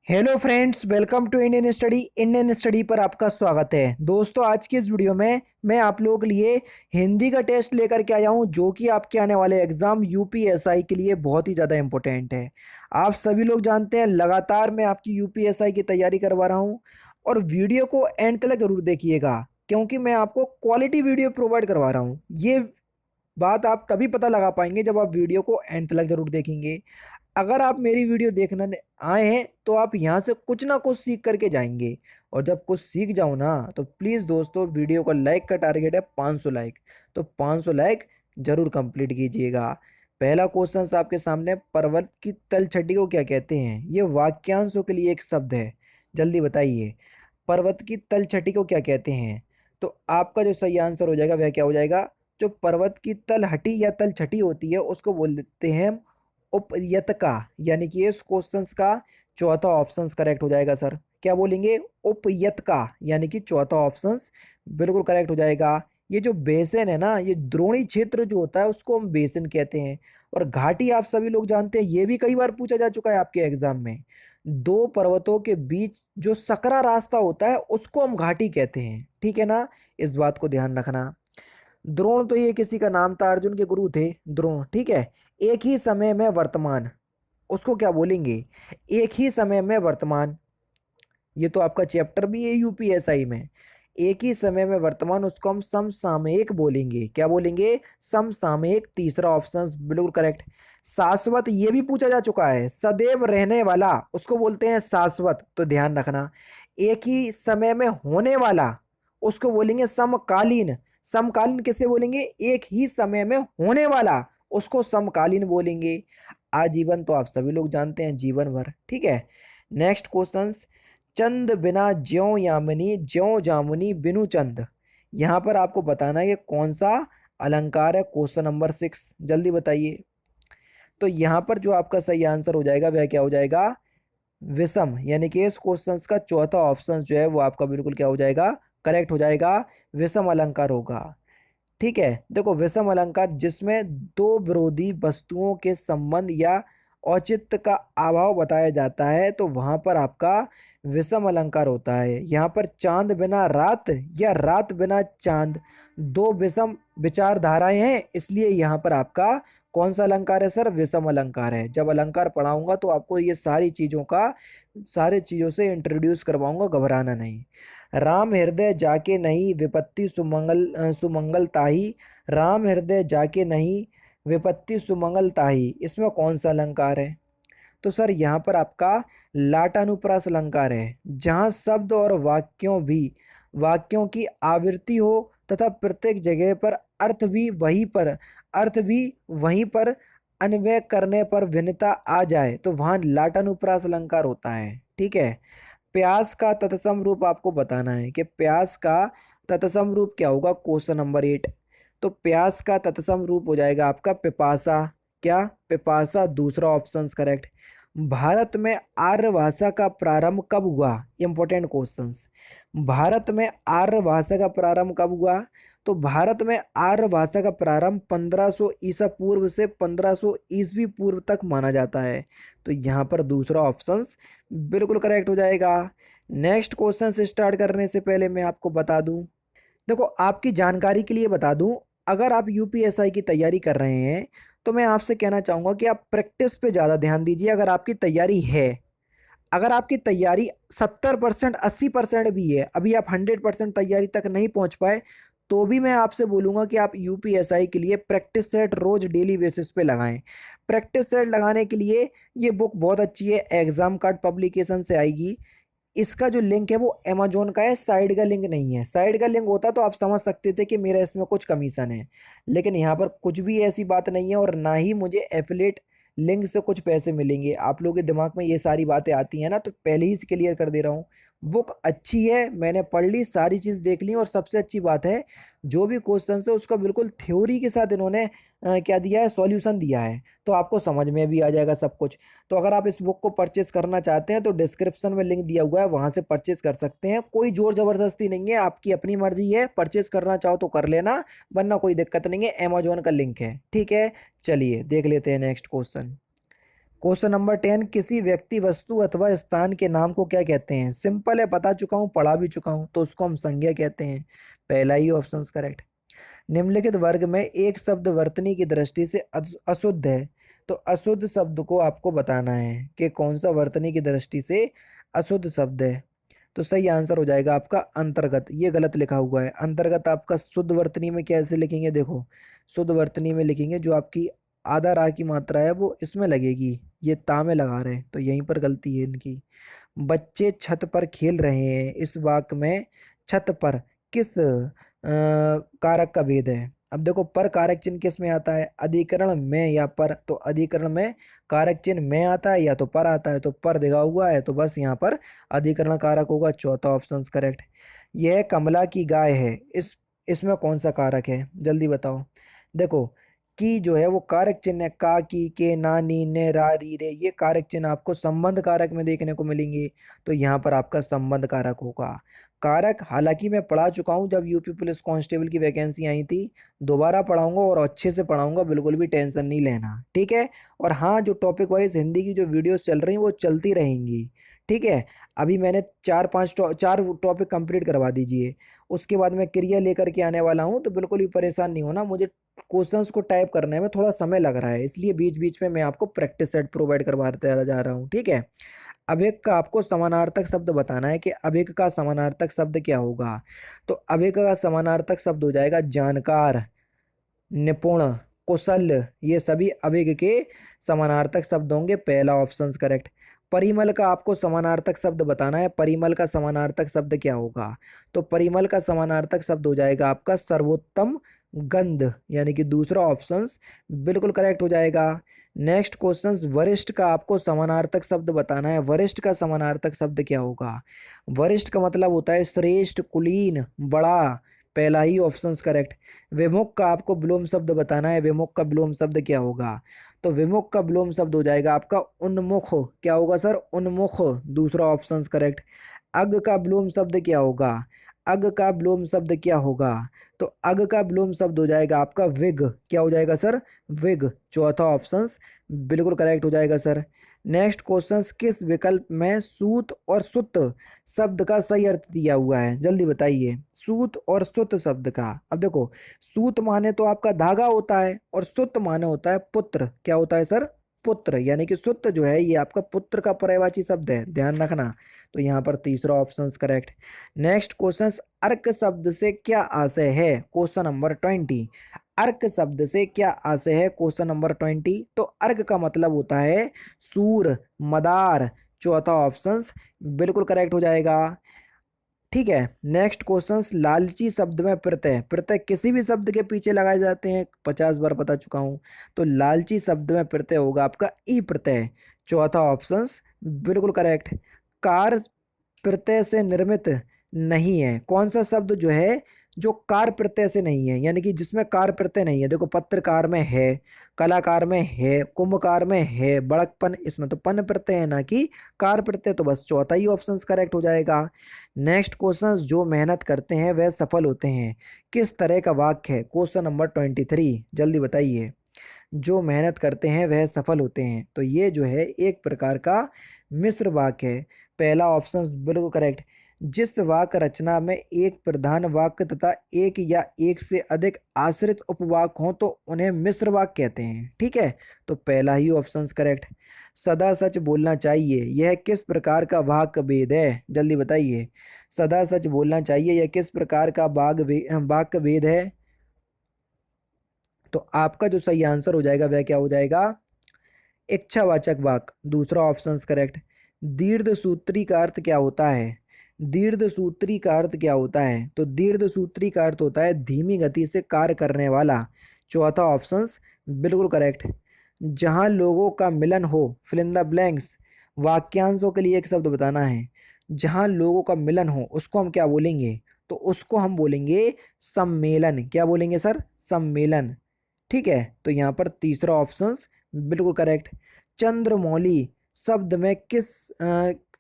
Hello friends, welcome to Indian study पर आपका स्वागत है। दोस्तों, आज की इस वीडियो में मैं आप लोगों के लिए हिंदी का टेस्ट लेकर के आया हूं, जो कि आपके आने वाले एग्जाम यूपीएसआई के लिए बहुत ही ज़्यादा इंपॉर्टेंट है। आप सभी लोग जानते हैं, लगातार मैं आपकी यूपीएसआई की तैयारी करवा रहा हूं और वीडियो को एंड तक जरूर देखिएगा, क्योंकि मैं आपको क्वालिटी वीडियो प्रोवाइड करवा रहा हूँ। ये बात आप तभी पता लगा पाएंगे जब आप वीडियो को एंड तक जरूर देखेंगे। अगर आप मेरी वीडियो देखने आए हैं तो आप यहाँ से कुछ ना कुछ सीख करके जाएंगे, और जब कुछ सीख जाओ ना तो प्लीज़ दोस्तों, वीडियो का लाइक का टारगेट है 500 लाइक, तो 500 लाइक जरूर कंप्लीट कीजिएगा। पहला क्वेश्चन आपके सामने, पर्वत की तलछटी को क्या कहते हैं? ये वाक्यांशों के लिए एक शब्द है, जल्दी बताइए। पर्वत की तलछटी को क्या कहते हैं? तो आपका जो सही आंसर हो जाएगा वह क्या हो जाएगा? जो पर्वत की तलहटी या तलछटी होती है उसको बोल देते हैं उपयतका, यानी कि इस क्वेश्चंस का चौथा ऑप्शन करेक्ट हो जाएगा सर। क्या बोलेंगे? उपयतका, यानी कि चौथा ऑप्शन बिल्कुल करेक्ट हो जाएगा। ये जो बेसिन है ना, ये द्रोणी क्षेत्र जो होता है उसको हम बेसिन कहते हैं। और घाटी आप सभी लोग जानते हैं, ये भी कई बार पूछा जा चुका है आपके एग्जाम में। दो पर्वतों के बीच जो सकरा रास्ता होता है उसको हम घाटी कहते हैं, ठीक है ना? इस बात को ध्यान रखना। द्रोण तो ये किसी का नाम था, अर्जुन के गुरु थे द्रोण, ठीक है। एक ही समय में वर्तमान, उसको क्या बोलेंगे? एक ही समय में वर्तमान, ये तो आपका चैप्टर भी है यूपीएसआई में। एक ही समय में वर्तमान, उसको हम समसामयिक बोलेंगे। क्या बोलेंगे? समसामयिक, तीसरा ऑप्शन बिल्कुल करेक्ट। शाश्वत, ये भी पूछा जा चुका है, सदैव रहने वाला उसको बोलते हैं शाश्वत, तो ध्यान रखना। एक ही समय में होने वाला उसको बोलेंगे समकालीन। समकालीन किसे बोलेंगे? एक ही समय में होने वाला उसको समकालीन बोलेंगे। आजीवन तो आप सभी लोग जानते हैं, जीवन भर, ठीक है। नेक्स्ट क्वेश्चन, चंद बिना ज्यों यामिनी, ज्यों जामुनी बिनु चंद। यहाँ पर आपको बताना है कि कौन सा अलंकार है। क्वेश्चन नंबर 6, जल्दी बताइए। तो यहाँ पर जो आपका सही आंसर हो जाएगा वह क्या हो जाएगा? विषम, यानी कि इस क्वेश्चन का चौथा ऑप्शन जो है वो आपका बिल्कुल क्या हो जाएगा? करेक्ट हो जाएगा। विषम अलंकार होगा, ठीक है। देखो, विषम अलंकार जिसमें दो विरोधी वस्तुओं के संबंध या औचित्य का अभाव बताया जाता है, तो वहां पर आपका विषम अलंकार होता है। यहाँ पर चांद बिना रात या रात बिना चांद, दो विषम विचारधाराएं हैं, इसलिए यहाँ पर आपका कौन सा अलंकार है सर? विषम अलंकार है। जब अलंकार पढ़ाऊंगा तो आपको ये सारी चीजों का, सारे चीजों से इंट्रोड्यूस करवाऊंगा, घबराना नहीं। राम हृदय जाके नहीं, विपत्ति सुमंगल ताही। राम हृदय जाके नहीं, विपत्ति सुमंगल ताही, इसमें कौन सा अलंकार है? तो सर यहाँ पर आपका लाटानुप्रास अलंकार है, जहाँ शब्द और वाक्यों की आवृत्ति हो तथा प्रत्येक जगह पर अर्थ भी वहीं पर अन्वय करने पर भिन्नता आ जाए, तो वहां लाटानुप्रास अलंकार होता है, ठीक है। प्यास का तत्सम रूप आपको बताना है कि प्यास का तत्सम रूप क्या होगा। क्वेश्चन नंबर 8, तो प्यास का तत्सम रूप हो जाएगा आपका पिपासा। क्या? पिपासा, दूसरा ऑप्शन करेक्ट। भारत में आर्य भाषा का प्रारंभ कब हुआ? Important questions. भारत में आर्य भाषा का प्रारंभ कब हुआ? तो भारत में आर्य भाषा का प्रारंभ 1500 ईसा पूर्व से 1500 ईसवी पूर्व तक माना जाता है, तो यहाँ पर दूसरा ऑप्शन बिल्कुल करेक्ट हो जाएगा। नेक्स्ट क्वेश्चन से स्टार्ट करने से पहले मैं आपको बता दूं, देखो आपकी जानकारी के लिए बता दूं, अगर आप यूपीएसआई की तैयारी कर रहे हैं तो मैं आपसे कहना चाहूंगा कि आप प्रैक्टिस पे ज़्यादा ध्यान दीजिए। अगर आपकी तैयारी है, अगर आपकी तैयारी 70% 80% भी है, अभी आप 100% तैयारी तक नहीं पहुंच पाए, तो भी मैं आपसे बोलूंगा कि आप यूपीएसआई के लिए प्रैक्टिस सेट रोज डेली बेसिस पे लगाएं। प्रैक्टिस सेट लगाने के लिए ये बुक बहुत अच्छी है, एग्जाम कार्ड पब्लिकेशन से आएगी। इसका जो लिंक है वो अमेजोन का है, साइड का लिंक नहीं है। साइड का लिंक होता तो आप समझ सकते थे कि मेरा इसमें कुछ कमीशन है, लेकिन यहाँ पर कुछ भी ऐसी बात नहीं है, और ना ही मुझे एफिलेट लिंक से कुछ पैसे मिलेंगे। आप लोगों के दिमाग में ये सारी बातें आती हैं ना, तो पहले ही से क्लियर कर दे रहा हूँ। बुक अच्छी है, मैंने पढ़ ली, सारी चीज़ देख ली, और सबसे अच्छी बात है जो भी क्वेश्चन है उसका बिल्कुल थ्योरी के साथ इन्होंने क्या दिया है, सॉल्यूशन दिया है, तो आपको समझ में भी आ जाएगा सब कुछ। तो अगर आप इस बुक को परचेस करना चाहते हैं तो डिस्क्रिप्शन में लिंक दिया हुआ है, वहां से परचेस कर सकते हैं। कोई जोर जबरदस्ती नहीं है, आपकी अपनी मर्जी है, परचेस करना चाहो तो कर लेना, वरना कोई दिक्कत नहीं है, अमेजोन का लिंक है, ठीक है। चलिए देख लेते हैं नेक्स्ट क्वेश्चन। क्वेश्चन नंबर 10, किसी व्यक्ति, वस्तु अथवा स्थान के नाम को क्या कहते हैं? सिंपल है, बता चुका हूँ, पढ़ा भी चुका हूँ, तो उसको हम संज्ञा कहते हैं। पहला ही ऑप्शन करेक्ट। निम्नलिखित वर्ग में एक शब्द वर्तनी की दृष्टि से अशुद्ध है, तो अशुद्ध शब्द को आपको बताना है कि कौन सा वर्तनी की दृष्टि से अशुद्ध शब्द है। तो सही आंसर हो जाएगा आपका अंतर्गत। ये गलत लिखा हुआ है। अंतर्गत आपका शुद्ध वर्तनी में कैसे लिखेंगे? देखो, शुद्ध वर्तनी में लिखेंगे जो आपकी आधा रा की मात्रा है वो इसमें लगेगी, ये ता में लगा रहे हैं, तो यहीं पर गलती है इनकी। बच्चे छत पर खेल रहे हैं, इस वाक्य में छत पर किस कारक का भेद है? अब देखो, पर कारक चिन्ह किस में आता है? अधिकरण में या पर? तो अधिकरण में कारक चिन्ह में आता है या तो पर आता है, तो पर दिखा हुआ है तो बस यहाँ पर अधिकरण कारक होगा। चौथा ऑप्शन करेक्ट। यह कमला की गाय है, इसमें कौन सा कारक है? जल्दी बताओ। देखो, की जो है वो कारक चिन्ह है, का, की, के, ना, नी, ने, रा, री, रे, ये कारक चिन्ह आपको संबंध कारक में देखने को मिलेंगे, तो यहाँ पर आपका संबंध कारक होगा। कारक हालांकि मैं पढ़ा चुका हूँ जब यूपी पुलिस कांस्टेबल की वैकेंसी आई थी, दोबारा पढ़ाऊंगा और अच्छे से पढ़ाऊंगा, बिल्कुल भी टेंशन नहीं लेना, ठीक है। और हाँ, जो टॉपिक वाइज हिंदी की जो वीडियोस चल रही हैं वो चलती रहेंगी, ठीक है। अभी मैंने चार टॉपिक कंप्लीट करवा दीजिए, उसके बाद मैं क्रिया लेकर के आने वाला हूँ, तो बिल्कुल भी परेशान नहीं होना। मुझे क्वेश्चंस को टाइप करने में थोड़ा समय लग रहा है, इसलिए बीच बीच में मैं आपको प्रैक्टिस सेट प्रोवाइड करवाते जा रहा हूँ, ठीक है। अभिक का आपको समानार्थक शब्द बताना है कि अभिक का समानार्थक शब्द क्या होगा। तो अभिक का समानार्थक शब्द हो जाएगा जानकार, निपुण, कुशल, ये सभी अभिक के समानार्थक शब्द होंगे। पहला ऑप्शन करेक्ट। परिमल का आपको समानार्थक शब्द बताना है, परिमल का समानार्थक शब्द क्या होगा? तो परिमल का समानार्थक शब्द हो जाएगा आपका सर्वोत्तम गंध, यानी कि दूसरा ऑप्शन बिल्कुल करेक्ट हो जाएगा। नेक्स्ट क्वेश्चन, वरिष्ठ का आपको समानार्थक शब्द बताना है, वरिष्ठ का समानार्थक शब्द क्या होगा? वरिष्ठ का मतलब होता है श्रेष्ठ, कुलीन, बड़ा। पहला ही ऑप्शन करेक्ट। विमुख का आपको विलोम शब्द बताना है, विमुख का विलोम शब्द क्या होगा? तो विमुख का विलोम शब्द हो जाएगा आपका उन्मुख। क्या होगा सर? उन्मुख, दूसरा ऑप्शन करेक्ट। अग का विलोम शब्द क्या होगा? अग का विलोम शब्द क्या होगा? तो अग का विलोम शब्द हो जाएगा आपका विग। क्या हो जाएगा सर? विग, चौथा ऑप्शन बिल्कुल करेक्ट हो जाएगा सर। नेक्स्ट क्वेश्चन, किस विकल्प में सूत और सुत शब्द का सही अर्थ दिया हुआ है? जल्दी बताइए, सूत और सुत शब्द का। अब देखो, सूत माने तो आपका धागा होता है और सुत माने होता है पुत्र। क्या होता है सर? पुत्र, यानी कि सुत जो है ये आपका पुत्र का पर्यायवाची शब्द है, ध्यान रखना। तो यहाँ पर तीसरा ऑप्शन करेक्ट। नेक्स्ट क्वेश्चन, अर्क शब्द से क्या आशय है? Question number 20। अर्क शब्द से क्या आशय है? Question number 20। तो अर्क का मतलब होता है सूर, मदार, चौथा ऑप्शन बिल्कुल करेक्ट हो जाएगा, ठीक है। नेक्स्ट क्वेश्चन, लालची शब्द में प्रत्यय, प्रत्यय किसी भी शब्द के पीछे लगाए जाते हैं, 50 बार बता चुका हूं। तो लालची शब्द में प्रत्यय होगा आपका ई प्रत्यय, चौथा ऑप्शन बिल्कुल करेक्ट। कार प्रत्यय से निर्मित नहीं है, कौन सा शब्द जो है जो कार प्रत्यय से नहीं है, यानी कि जिसमें कार प्रत्यय नहीं है? देखो, पत्रकार में है, कलाकार में है, कुंभकार में है, बड़कपन, इसमें तो पन प्रत्यय है ना कि कार प्रत्यय, तो बस चौथा ही ऑप्शन करेक्ट हो जाएगा। नेक्स्ट क्वेश्चन, जो मेहनत करते हैं वह सफल होते हैं, किस तरह का वाक्य है? क्वेश्चन नंबर 23, जल्दी बताइए। जो मेहनत करते हैं वह सफल होते हैं, तो ये जो है एक प्रकार का मिश्र वाक्य है। पहला ऑप्शन बिल्कुल करेक्ट। जिस वाक्य रचना में एक प्रधान वाक्य तथा एक या एक से अधिक आश्रित उपवाक्य हों तो उन्हें मिश्र वाक्य कहते हैं, ठीक है। तो पहला ही ऑप्शन करेक्ट। सदा सच बोलना चाहिए, यह किस प्रकार का वाक्य भेद है? जल्दी बताइए। सदा सच बोलना चाहिए, यह किस प्रकार का वाक्य भेद है? तो आपका जो सही आंसर हो जाएगा वह क्या हो जाएगा? इच्छावाचक वाक्य, दूसरा ऑप्शन करेक्ट। दीर्घ सूत्री का अर्थ क्या होता है? दीर्घ सूत्री का अर्थ क्या होता है? तो दीर्घ सूत्री का अर्थ होता है धीमी गति से कार्य करने वाला, चौथा ऑप्शन बिल्कुल करेक्ट। जहां लोगों का मिलन हो, फिल इन द ब्लैंक्स, वाक्यांशों के लिए एक शब्द बताना है। जहां लोगों का मिलन हो उसको हम क्या बोलेंगे? तो उसको हम बोलेंगे सम्मेलन। क्या बोलेंगे सर? सम्मेलन, ठीक है। तो यहाँ पर तीसरा ऑप्शन बिल्कुल करेक्ट। चंद्रमौली शब्द में किस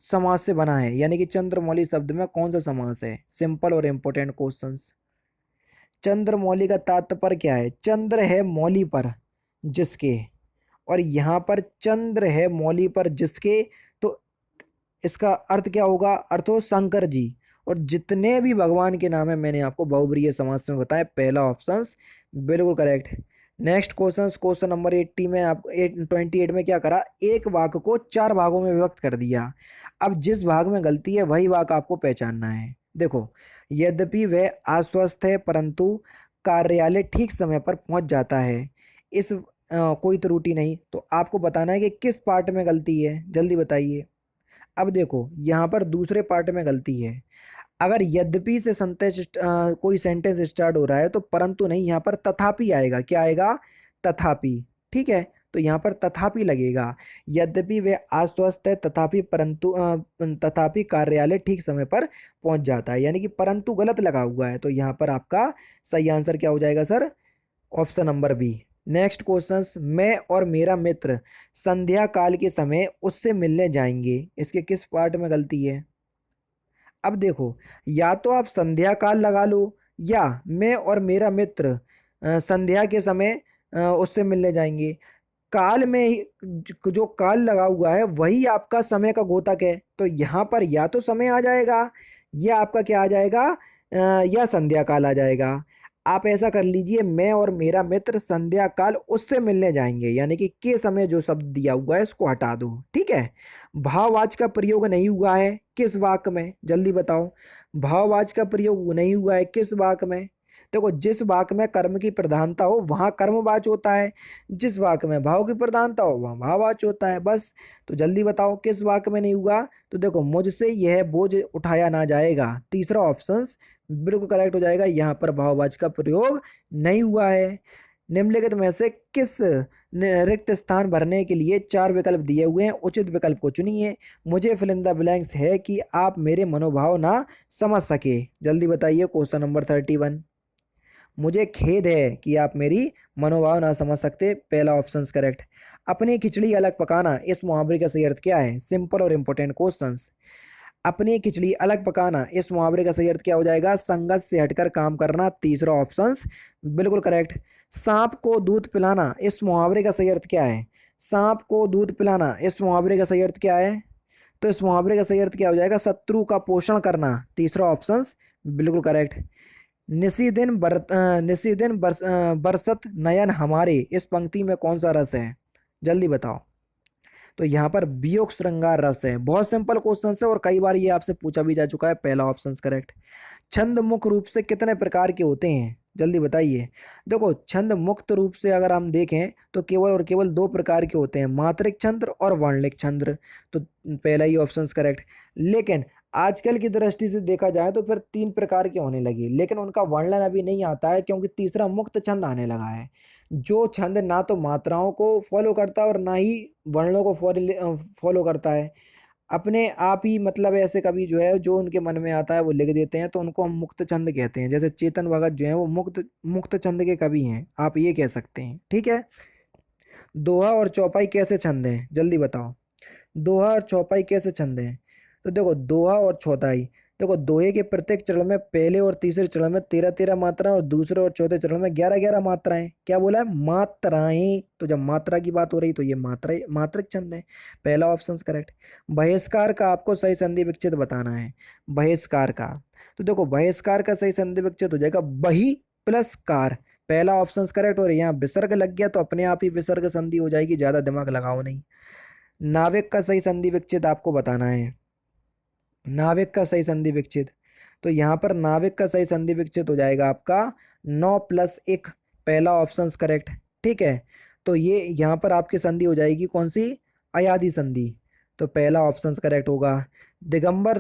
समास से बना है, यानी कि चंद्रमौली शब्द में कौन सा समास है? सिंपल और इंपॉर्टेंट क्वेश्चंस। चंद्रमौली का तात्पर्य क्या है? चंद्र है मौली पर जिसके, और यहाँ पर चंद्र है मौली पर जिसके, तो इसका अर्थ क्या होगा, अर्थ हो शंकर जी। और जितने भी भगवान के नाम है मैंने आपको बहुब्रीहि समास में बताया, पहला ऑप्शन बिल्कुल correct. Next question, question number 80 में आप 28 में क्या करा, एक वाक्य को 4 भागों में विभक्त कर दिया। अब जिस भाग में गलती है वही वाक्य आपको पहचानना है। देखो, यद्यपि वह आश्वस्त है परंतु कार्यालय ठीक समय पर पहुंच जाता है, इस कोई त्रुटि नहीं। तो आपको बताना है कि किस पार्ट में गलती है, जल्दी बताइए। अब देखो यहाँ पर दूसरे पार्ट में गलती है। अगर यद्यपि से कोई सेंटेंस स्टार्ट हो रहा है तो परंतु नहीं, यहाँ पर तथापि आएगा। क्या आएगा, तथापि। ठीक है, तो यहाँ पर तथापि लगेगा। यद्यपि वे आश्वस्त है तथापि तथापि कार्यालय ठीक समय पर पहुंच जाता है, यानी कि परंतु गलत लगा हुआ है। तो यहाँ पर आपका सही आंसर क्या हो जाएगा sir, option number B. Next question, मैं और मेरा मित्र संध्या काल के समय उससे मिलने जाएंगे, इसके किस पार्ट में गलती है। अब देखो, या तो आप संध्या काल लगा लो, या मैं और मेरा मित्र संध्या के समय उससे मिलने जाएंगे। काल में जो काल लगा हुआ है वही आपका समय का द्योतक है, तो यहाँ पर या तो समय आ जाएगा या आपका क्या आ जाएगा, या संध्या काल आ जाएगा। आप ऐसा कर लीजिए, मैं और मेरा मित्र संध्या काल उससे मिलने जाएंगे, यानी कि के समय जो शब्द दिया हुआ है इसको हटा दो। ठीक है, भाववाचक का प्रयोग नहीं हुआ है किस वाक्य में, जल्दी बताओ। भाववाचक का प्रयोग नहीं हुआ है किस वाक्य में। देखो, जिस वाक्य में कर्म की प्रधानता हो वहां कर्मवाचक होता है, जिस वाक्य में भाव की प्रधानता हो वहां भाववाचक होता है, बस। तो जल्दी बताओ किस वाक्य में नहीं हुआ। तो देखो, मुझसे यह बोझ उठाया ना जाएगा, तीसरा ऑप्शन बिल्कुल करेक्ट हो जाएगा। यहाँ पर भाववाचक का प्रयोग नहीं हुआ है। निम्नलिखित में से किस रिक्त स्थान भरने के लिए 4 विकल्प दिए हुए हैं, उचित विकल्प को चुनिए। मुझे फिल इन द ब्लैंक्स है कि आप मेरे मनोभाव ना समझ सके, जल्दी बताइए। क्वेश्चन नंबर 31, मुझे खेद है कि आप मेरी मनोभाव ना समझ सकते, पहला ऑप्शन करेक्ट। अपनी खिचड़ी अलग पकाना, इस मुहावरे का सही अर्थ क्या है, सिंपल और इंपॉर्टेंट क्वेश्चंस। अपनी खिचड़ी अलग पकाना, इस मुहावरे का सही अर्थ क्या हो जाएगा, संगत से हटकर काम करना, तीसरा ऑप्शन बिल्कुल करेक्ट। सांप को दूध पिलाना, इस मुहावरे का सही अर्थ क्या है, सांप को दूध पिलाना, इस मुहावरे का सही अर्थ क्या है। तो इस मुहावरे का सही अर्थ क्या हो जाएगा, शत्रु का पोषण करना, तीसरा ऑप्शन बिल्कुल करेक्ट। निसी दिन बरसत नयन हमारे, इस पंक्ति में कौन सा रस है, जल्दी बताओ। तो यहाँ पर वियोग श्रृंगार रस है। बहुत सिंपल क्वेश्चन है और कई बार ये आपसे पूछा भी जा चुका है, पहला ऑप्शन करेक्ट। छंद मुख्य रूप से कितने प्रकार के होते हैं, जल्दी बताइए। देखो, छंद मुक्त रूप से अगर हम देखें तो केवल और केवल 2 प्रकार के होते हैं, मात्रिक छंद और वर्णलिक छंद। तो पहला ही ऑप्शन करेक्ट। लेकिन आजकल की दृष्टि से देखा जाए तो फिर 3 प्रकार के होने लगे, लेकिन उनका वर्णन अभी नहीं आता है क्योंकि तीसरा मुक्त छंद आने लगा है, जो छंद ना तो मात्राओं को फॉलो करता है और ना ही वर्णों को फॉलो करता है। अपने आप ही मतलब ऐसे कभी जो है जो उनके मन में आता है वो लिख देते हैं, तो उनको हम मुक्त छंद कहते हैं। जैसे चेतन भगत जो है वो मुक्त मुक्त छंद के कवि हैं, आप ये कह सकते हैं। ठीक है, दोहा और चौपाई कैसे छंद हैं, जल्दी बताओ। दोहा और चौपाई कैसे छंद हैं। तो देखो, दोहा और चौपाई, देखो दोहे के प्रत्येक चरण में पहले और तीसरे चरण में 13-13 मात्राएं और दूसरे और चौथे चरण में 11-11 मात्राएं, क्या बोला है, मात्राएं। तो जब मात्रा की बात हो रही तो ये मात्रा मात्रिक छंद है, पहला ऑप्शन करेक्ट। बहिष्कार का आपको सही संधि विच्छेद बताना है, बहिष्कार का। तो देखो, बहिष्कार का सही संधि विच्छेद हो जाएगा बही प्लस कार, पहला ऑप्शन करेक्ट। और यहाँ विसर्ग लग गया तो अपने आप ही विसर्ग संधि हो जाएगी, ज्यादा दिमाग लगाओ नहीं। नाविक का सही संधि विच्छेद आपको बताना है, नाविक का सही संधि विच्छेद। तो यहाँ पर नाविक का सही संधि विच्छेद हो जाएगा आपका 9+1, पहला ऑप्शन करेक्ट। ठीक है, तो ये यहाँ पर आपकी संधि हो जाएगी कौन सी, अयादि संधि, तो पहला ऑप्शन करेक्ट होगा। दिगंबर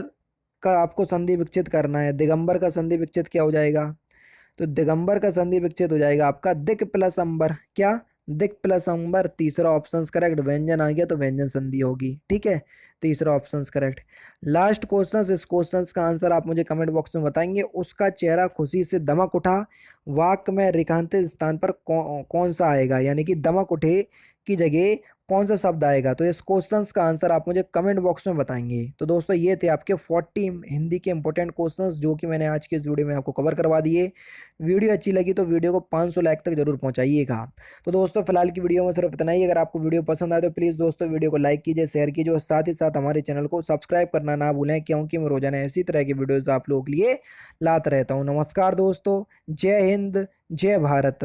का आपको संधि विच्छेद करना है, दिगंबर का संधि विच्छेद क्या हो जाएगा। तो दिगंबर का संधि विच्छेद हो जाएगा आपका दिक प्लस अंबर, क्या, दिक प्लस अंबर, तीसरा ऑप्शन करेक्ट। व्यंजन आ गया तो व्यंजन संधि होगी। ठीक है, तीसरा ऑप्शन करेक्ट। लास्ट क्वेश्चन, इस क्वेश्चन का आंसर आप मुझे कमेंट बॉक्स में बताएंगे। उसका चेहरा खुशी से दमक उठा, वाक्य में रेखांकित स्थान पर कौन सा आएगा, यानी कि दमक उठे की जगह कौन सा शब्द आएगा। तो इस क्वेश्चंस का आंसर आप मुझे कमेंट बॉक्स में बताएंगे। तो दोस्तों ये थे आपके 40 हिंदी के इंपॉर्टेंट क्वेश्चंस जो कि मैंने आज के इस वीडियो में आपको कवर करवा दिए। वीडियो अच्छी लगी तो वीडियो को 500 लाइक तक जरूर पहुंचाइएगा। तो दोस्तों फिलहाल की वीडियो में सिर्फ इतना ही। अगर आपको वीडियो पसंद आए तो प्लीज़ दोस्तों वीडियो को लाइक कीजिए, शेयर कीजिए और साथ ही साथ हमारे चैनल को सब्सक्राइब करना ना भूलें, क्योंकि मैं रोजाना इसी तरह की वीडियोज़ आप लोगों के लिए लाता रहता हूँ। नमस्कार दोस्तों, जय हिंद, जय भारत।